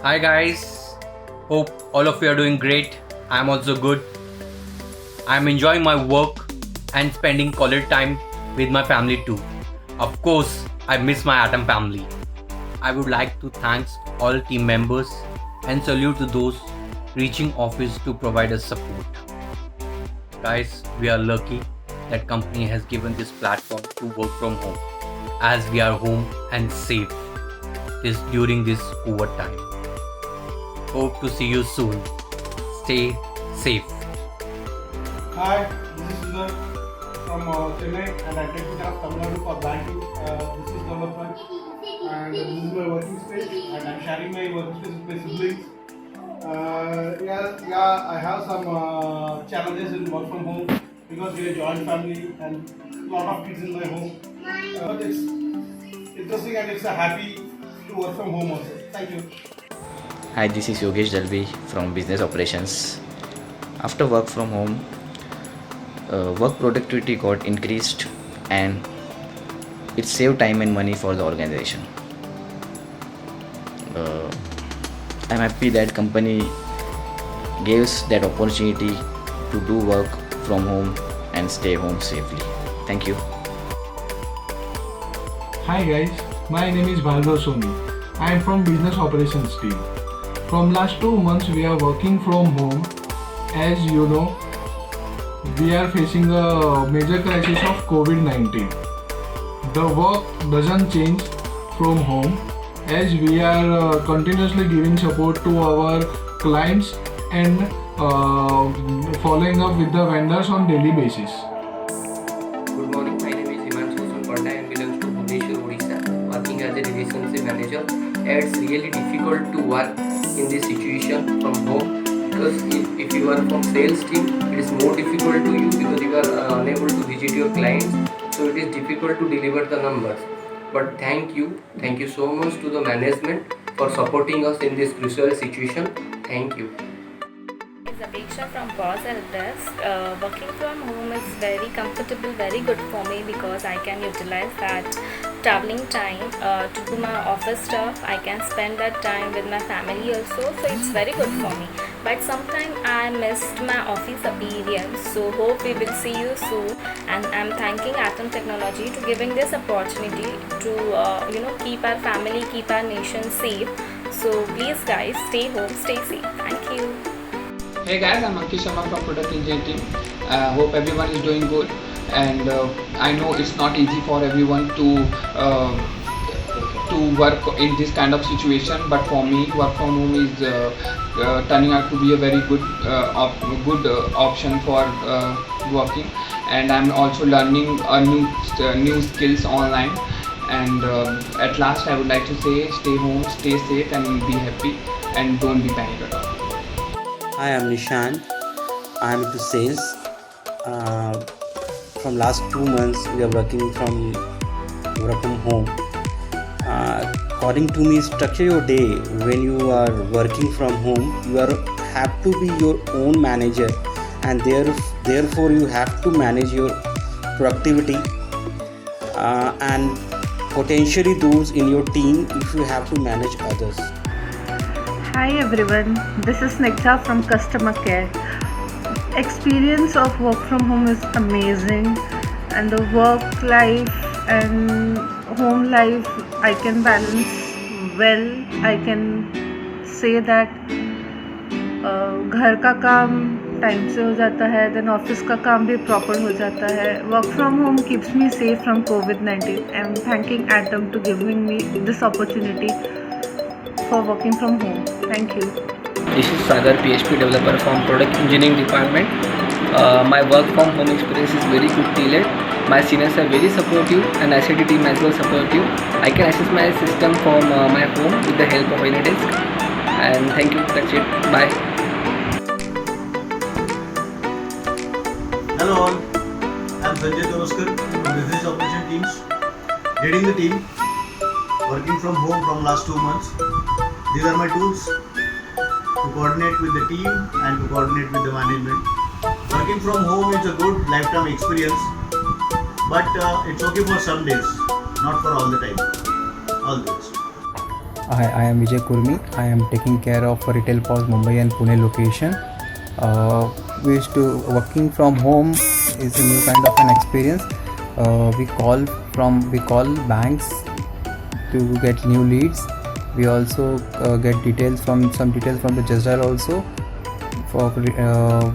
Hi guys, hope all of you are doing great. I'm also good. I'm enjoying my work and spending quality time with my family too. Of course, I miss my Atom family. I would like to thank all team members and salute to those reaching office to provide us support. Guys, we are lucky that company has given this platform to work from home as we are home and safe during this COVID time. Hope to see you soon. Stay safe. Hi, this is Sundar from Chennai and I take care of Tamil Nadu for banking business development and this is my working space and I'm sharing my working space with my siblings. I have some challenges in work from home because we are a joint family and a lot of kids in my home. But it's interesting and it's a happy to work from home also. Thank you. Hi, this is Yogesh Dalvi from Business Operations. After work from home, work productivity got increased and it saved time and money for the organization. I'm happy that company gives that opportunity to do work from home and stay home safely. Thank you. Hi guys, my name is Bhargav Soni. I am from Business Operations team. From last 2 months we are working from home. As you know, we are facing a major crisis of COVID-19. The work doesn't change from home as we are continuously giving support to our clients and following up with the vendors on daily basis. Good morning, my name is Himanshu Sunpanda and belongs to Bhubaneswar, Odisha, working as a relationship manager. It's really difficult to work in this situation from home because if you are from sales team, it is more difficult to you because you are unable to visit your clients, so it is difficult to deliver the numbers. But thank you so much to the management for supporting us in this crucial situation. Thank you. Is Apeksha from Boss Helpdesk. Working from home is very comfortable, very good for me because I can utilize that traveling time to do my office stuff. I can spend that time with my family also, so it's very good for me. But sometimes I missed my office appearance, so hope we will see you soon. And I'm thanking Atom Technology to giving this opportunity to keep our family, keep our nation safe. So please guys, stay home, stay safe. Thank you. Hey guys, I'm Ankish Sharma from Product Engineering team. Hope everyone is doing good, and I know it's not easy for everyone to work in this kind of situation. But for me, work from home is turning out to be a very good option for working, and I'm also learning new skills online. And at last, I would like to say, stay home, stay safe, and be happy, and don't be panicked at all. Hi, I'm Nishan. I'm into sales. From last 2 months, we are working from work from home. According to me, structure your day. When you are working from home, you have to be your own manager, and therefore you have to manage your productivity and potentially those in your team if you have to manage others. Hi everyone, this is Snigdha from Customer Care. Experience of work from home is amazing, and the work life and home life I can balance well. I can say that घर का काम time से हो जाता है, then office का काम भी प्रॉपर हो जाता है. Work from home keeps me safe from COVID-19. I'm thanking Atom to giving me this opportunity for working from home. Thank you. This is Sagar, PHP developer from Product Engineering department. My work from home experience is very good till it. My seniors are very supportive and ICT team as well supportive. I can access my system from my home with the help of AnyDesk. And thank you. That's it. Bye. Hello all, I am Sanjay Toroskar from Business Operation Teams, leading the team, working from home from last 2 months. These are my tools to coordinate with the team and to coordinate with the management. Working from home is a good lifetime experience, but it's okay for some days, not for all the time. All the best. I am Vijay Kurmi. I am taking care of Retail POS Mumbai and Pune location. We used to working from home is a new kind of an experience. We call banks to get new leads. We also get some details from the Just Dial also for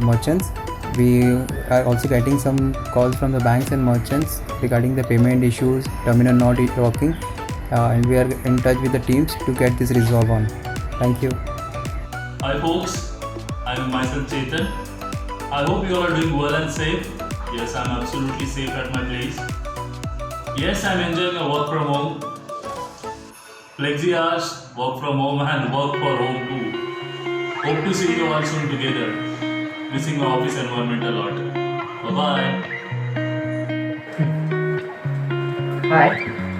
merchants. We are also getting some calls from the banks and merchants regarding the payment issues, terminal not working, and we are in touch with the teams to get this resolved on. Thank you. Hi folks, I'm myself Chetan. I hope you all are doing well and safe. Yes, I'm absolutely safe at my place. Yes, I'm enjoying a work from home. Flexi hours, work from home and work for home too. Hope to see you all soon together. Missing my office environment a lot. Bye-bye. Hi,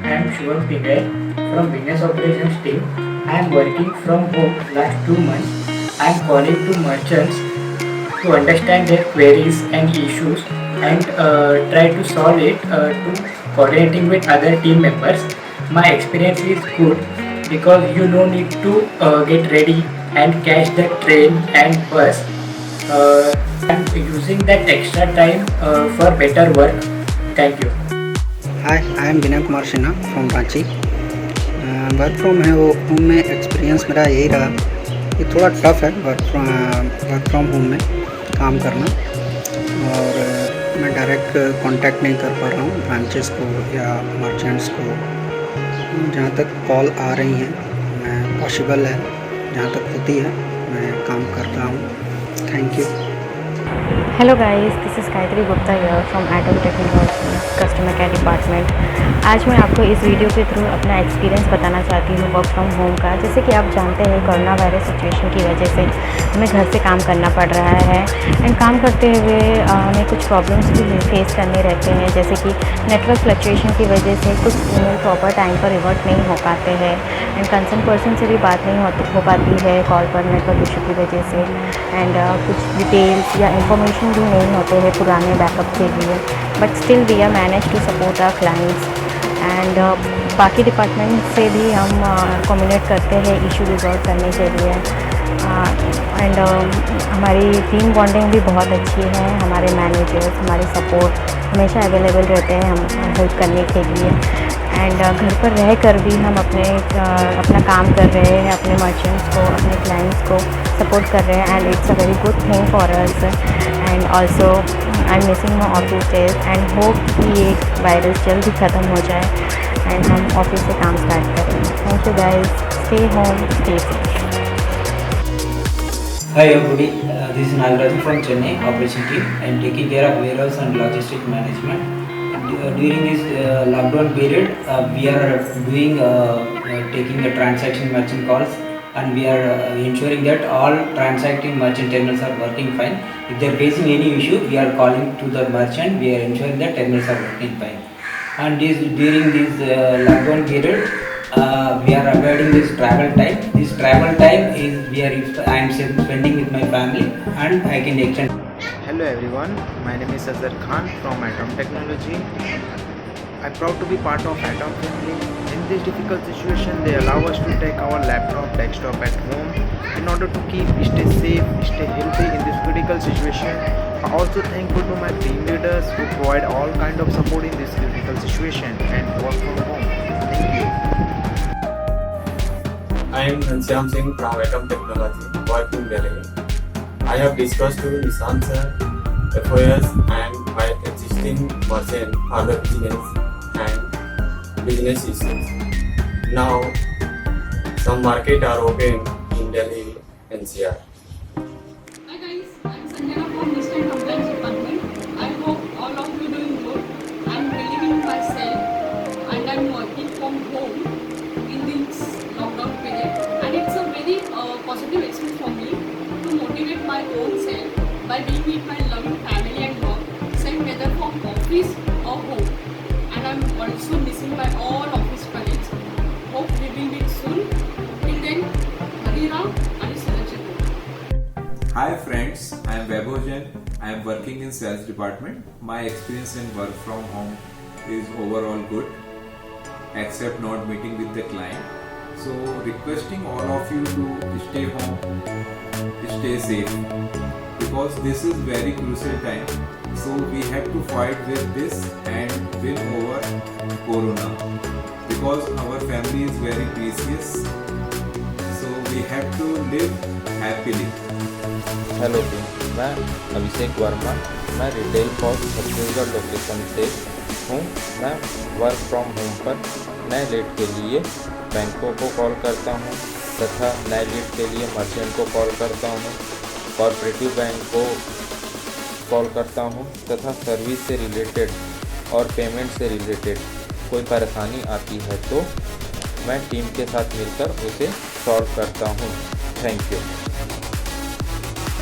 I am Shubham Pingle from Business Operations team. I am working from home last 2 months. I am calling to merchants to understand their queries and issues and try to solve it to coordinating with other team members. My experience is good because you no need to get ready and catch the train and bus. I'm using that extra time for better work. Thank you. Hi, I am Vinay Kumar Sinha from Ranchi. Work from home में experience मेरा यही रहा कि थोड़ा tough है work from home में काम करना, और मैं डायरेक्ट कांटेक्ट नहीं कर पा रहा हूँ ब्रांचेस को या मर्चेंट्स को। जहाँ तक कॉल आ रही हैं मैं पॉसिबल है जहाँ तक होती है मैं काम कर रहा हूँ। Thank you. Hello guys, this is Gayatri Gupta here from atom technology customer care department. आज मैं आपको इस वीडियो के थ्रू अपना एक्सपीरियंस बताना चाहती हूँ वर्क फ्रॉम होम का। जैसे कि आप जानते हैं कोरोना वायरस सिचुएशन की वजह से हमें घर से काम करना पड़ रहा है, एंड काम करते हुए हमें कुछ प्रॉब्लम्स भी फेस करने रहते हैं, जैसे कि नेटवर्क फ्लक्चुएशन की वजह से कुछ ईमेल प्रॉपर टाइम पर रिवर्ट नहीं हो पाते हैं, एंड कंसर्न पर्सन से भी बात नहीं हो पाती है कॉल पर नेटवर्क इशू की वजह से, एंड कुछ डिटेल्स या इंफॉर्मेशन भी नहीं होते हैं पुराने बैकअप के लिए। But still we are manage to support our clients, and बाकी डिपार्टमेंट से भी हम कम्युनिकेट करते हैं इशू रिजॉल्व करने के लिए, एंड हमारी टीम बॉन्डिंग भी बहुत अच्छी है। हमारे मैनेजर्स हमारे सपोर्ट हमेशा अवेलेबल रहते हैं हम हेल्प करने के लिए, एंड घर पर रह कर भी हम अपना काम कर रहे हैं, अपने मर्चेंट्स को अपने क्लाइंट्स को सपोर्ट कर रहे हैं, and it's a very good thing for us. And also I am missing my office days and hope कि ये वायरस जल्द ही ख़त्म हो जाए एंड हम ऑफिस से काम स्टार्ट करें। Thank you guys, stay home, stay safe. Hi everybody, this is Nagaraj from Chennai operation team. I am taking care of warehouse and logistic management. During this lockdown period, we are doing taking the transaction merchant calls, and we are ensuring that all transacting merchant terminals are working fine. If they are facing any issue, we are calling to the merchant. We are ensuring that terminals are working fine. And during this lockdown period, we are avoiding this travel time. This travel time is I am spending with my family, and I can extend. Hello everyone, my name is Azhar Khan from Atom Technology. I'm proud to be part of Atom family. In this difficult situation, they allow us to take our laptop, desktop at home in order to stay safe, stay healthy in this critical situation. I'm also thankful to my team leaders who provide all kind of support in this critical situation and work from home. Thank you. I am Ghanshyam Singh from Atom Technology, work in Delhi. I have discussed with Nissan sir, FOS and my existing merchant for the business and business issues. Now, some market are open in Delhi NCR. Hi guys, I'm Sanjana from Digital Compliance Department. I hope all of you doing good. I'm believing in myself and I'm working from home in this lockdown period, and it's a very positive experience for me to motivate my own self by being with my loving family and work, same whether from office or home. And I'm also missing my all office colleagues. Hope we will meet soon. Till then, Hari Ram and Sarajit. Hi friends, I am Vaibhav Jain. I am working in sales department. My experience in work from home is overall good, except not meeting with the client. So requesting all of you to stay home, stay safe, because this is very crucial time. So we have to fight with this and win over Corona, because our family is very precious. So we have to live happily. Hello team, मैं अभिषेक वर्मा, मैं retail pause Chhattisgarh location से हूँ। मैं work from home पर नए lead के लिए बैंकों को कॉल करता हूँ तथा नए लीड के लिए मर्चेंट को कॉल करता हूँ, कॉर्पोरेटिव बैंक को कॉल करता हूँ तथा सर्विस से रिलेटेड और पेमेंट से रिलेटेड कोई परेशानी आती है तो मैं टीम के साथ मिलकर उसे सॉल्व करता हूँ। Thank you.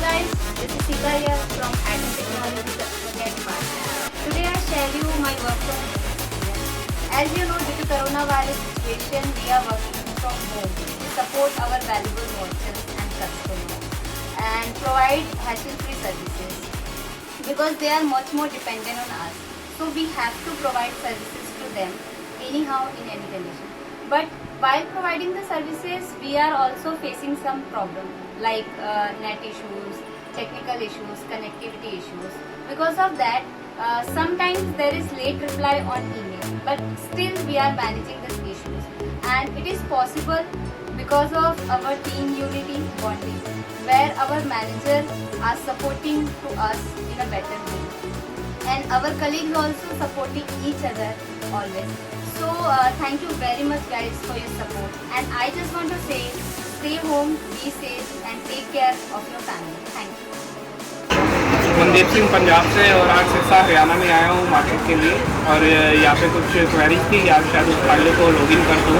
Guys, this is Sita here from Atom Technology Customer Care Department. Today I share you my work from home experience. As you know, due to coronavirus situation, we are working from home to support our valuable merchants and customers and provide hassle-free services because they are much more dependent on us. So we have to provide services to them anyhow in any condition. But while providing the services, we are also facing some problems like net issues, technical issues, connectivity issues. Because of that, sometimes there is late reply on email, but still we are managing these issues. And it is possible because of our team unity bonding, where our managers are supporting to us in a better way. And our colleagues also supporting each other always. So thank you very much guys for your support. And I just want to say, stay home, be safe and take care of your family. Thank you. Mandeep Singh Punjab से और आज सिरसा हरियाणा में आया हूँ market के लिए और यहाँ पे कुछ क्वेरीज थी, या शायद उस फाइलों को लॉगिन कर दूँ।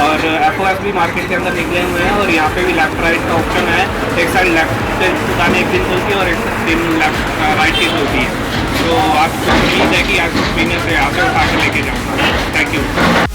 और FOS भी मार्केट के अंदर निकले हुए हैं और यहाँ पे भी लेफ्ट राइट का ऑप्शन है। एक साइड लेफ्ट से दुकान एक दिन खुलती है और एक दिन लेफ्ट राइट की खुलती है। तो आपको उम्मीद है कि आपको स्क्रीनर से यहाँ से उठा के लेके जाऊँगा। Thank you.